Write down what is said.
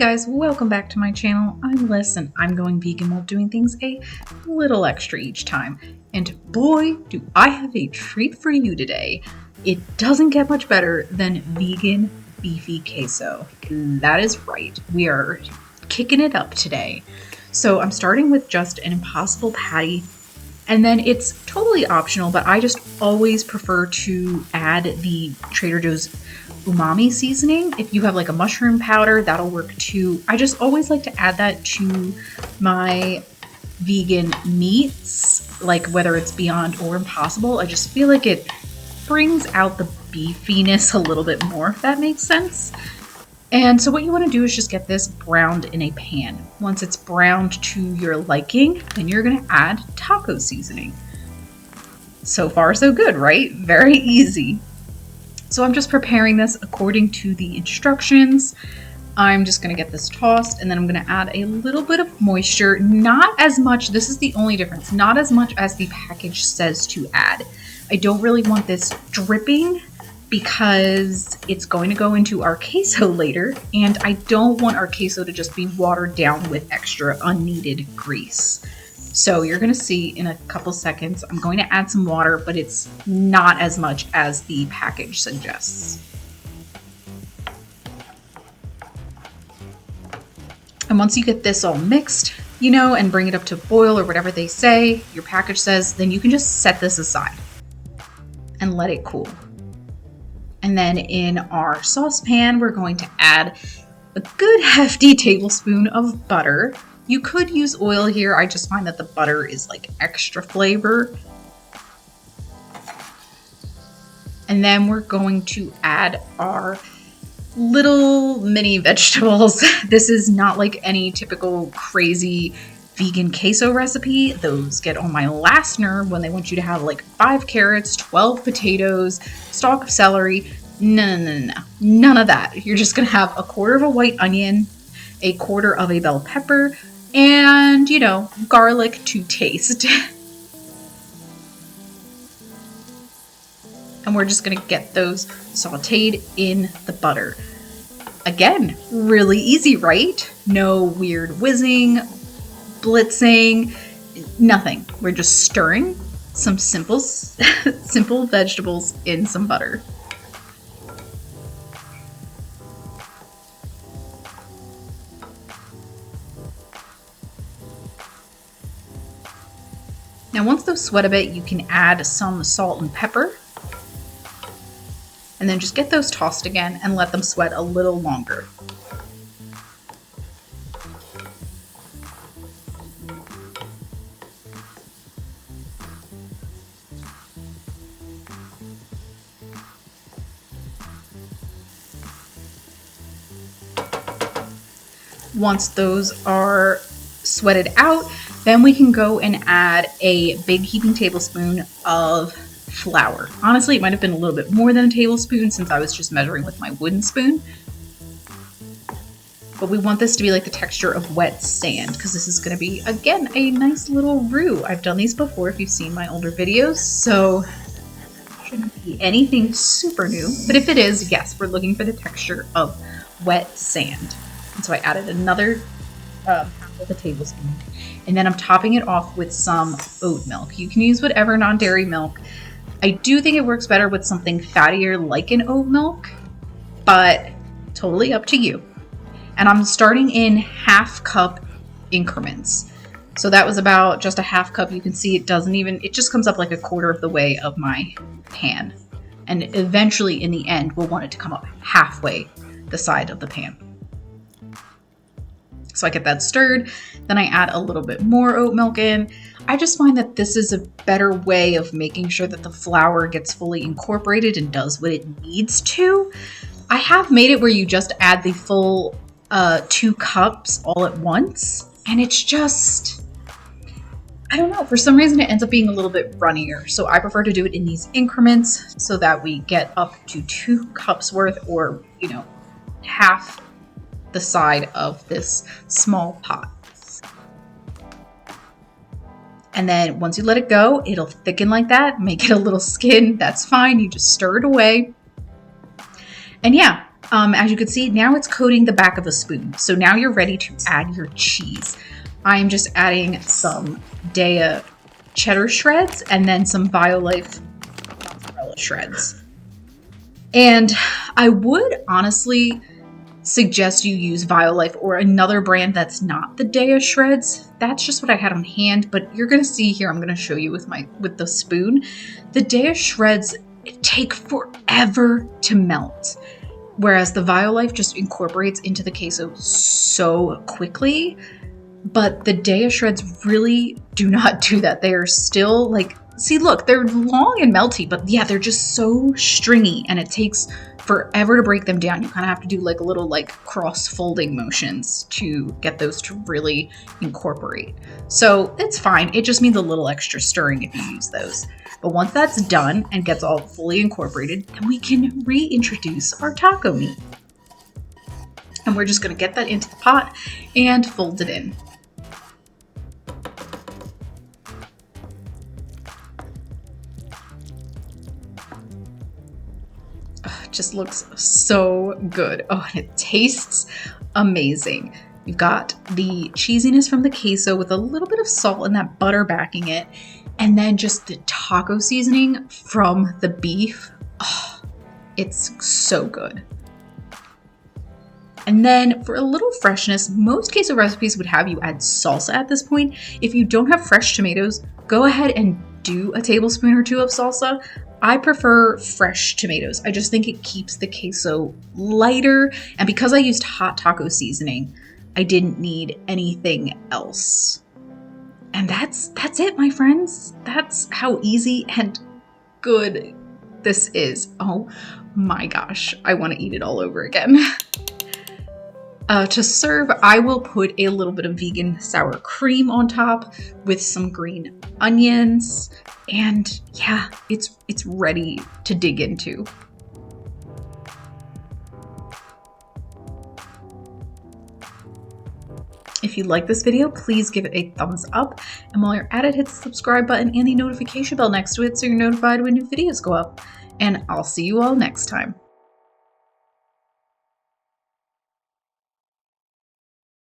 guys, welcome back to my channel. I'm Liz and I'm going vegan while doing things a little extra each time. And boy, do I have a treat for you today. It doesn't get much better than vegan beefy queso. That is right, we are kicking it up today. So I'm starting with just an Impossible patty, and then it's totally optional, but I just always prefer to add the Trader Joe's umami seasoning. If you have like a mushroom powder, that'll work too. I just always like to add that to my vegan meats, like whether it's Beyond or Impossible. I just feel like it brings out the beefiness a little bit more, if that makes sense. And so what you want to do is just get this browned in a pan. Once it's browned to your liking, then you're going to add taco seasoning. So far so good, right? Very easy. So I'm just preparing this according to the instructions. I'm just going to get this tossed, and then I'm going to add a little bit of moisture. Not as much, this is the only difference, not as much as the package says to add. I don't really want this dripping because it's going to go into our queso later, and I don't want our queso to just be watered down with extra unneeded grease. So you're going to see in a couple seconds, I'm going to add some water, but it's not as much as the package suggests. And once you get this all mixed, and bring it up to boil or whatever they say, your package says, then you can just set this aside and let it cool. And then in our saucepan, we're going to add a good hefty tablespoon of butter. You could use oil here. I just find that the butter is like extra flavor. And then we're going to add our little mini vegetables. This is not like any typical crazy vegan queso recipe. Those get on my last nerve when they want you to have like 5 carrots, 12 potatoes, stalk of celery. No. None of that. You're just going to have a quarter of a white onion, a quarter of a bell pepper, and, garlic to taste. And we're just going to get those sauteed in the butter. Again, really easy, right? No weird whizzing, blitzing, nothing. We're just stirring some simple vegetables in some butter. Now once those sweat a bit, you can add some salt and pepper. And then just get those tossed again and let them sweat a little longer. Once those are sweated out, then we can go and add a big heaping tablespoon of flour. Honestly, it might have been a little bit more than a tablespoon since I was just measuring with my wooden spoon. But we want this to be like the texture of wet sand because this is going to be, again, a nice little roux. I've done these before if you've seen my older videos, so shouldn't be anything super new. But if it is, yes, we're looking for the texture of wet sand. And so I added another half of a tablespoon. And then I'm topping it off with some oat milk. You can use whatever non-dairy milk. I do think it works better with something fattier like an oat milk, but totally up to you. And I'm starting in 1/2 cup increments. So that was about just a 1/2 cup. You can see it just comes up like a quarter of the way of my pan. And eventually in the end, we'll want it to come up halfway the side of the pan. So I get that stirred, then I add a little bit more oat milk in. I just find that this is a better way of making sure that the flour gets fully incorporated and does what it needs to. I have made it where you just add the full 2 cups all at once, and it's just, I don't know, for some reason it ends up being a little bit runnier. So I prefer to do it in these increments so that we get up to 2 cups worth, or, half the side of this small pot. And then once you let it go, it'll thicken like that, make it a little skin. That's fine. You just stir it away. And yeah, As you can see, now it's coating the back of the spoon. So now you're ready to add your cheese. I'm just adding some DEVOUR cheddar shreds and then some BioLife mozzarella shreds. And I would honestly suggest you use BioLife or another brand that's not the DEVOUR shreds. That's just what I had on hand, but you're gonna see here, I'm gonna show you with the spoon. The DEVOUR shreds take forever to melt, whereas the BioLife just incorporates into the queso so quickly. But the DEVOUR shreds really do not do that. They are still like, see, look, they're long and melty, but yeah, they're just so stringy and it takes forever to break them down. You kind of have to do like a little like cross folding motions to get those to really incorporate. So it's fine. It just means a little extra stirring if you use those. But once that's done and gets all fully incorporated, then we can reintroduce our taco meat. And we're just gonna get that into the pot and fold it in. Just looks so good. Oh, and it tastes amazing. You've got the cheesiness from the queso with a little bit of salt and that butter backing it, and then just the taco seasoning from the beef. Oh, it's so good. And then for a little freshness, most queso recipes would have you add salsa at this point. If you don't have fresh tomatoes, go ahead and do a tablespoon or two of salsa. I prefer fresh tomatoes. I just think it keeps the queso lighter. And because I used hot taco seasoning, I didn't need anything else. And that's it, my friends. That's how easy and good this is. Oh my gosh, I want to eat it all over again. To serve, I will put a little bit of vegan sour cream on top with some green onions, and yeah, it's ready to dig into. If you like this video, please give it a thumbs up, and while you're at it, hit the subscribe button and the notification bell next to it so you're notified when new videos go up. And I'll see you all next time.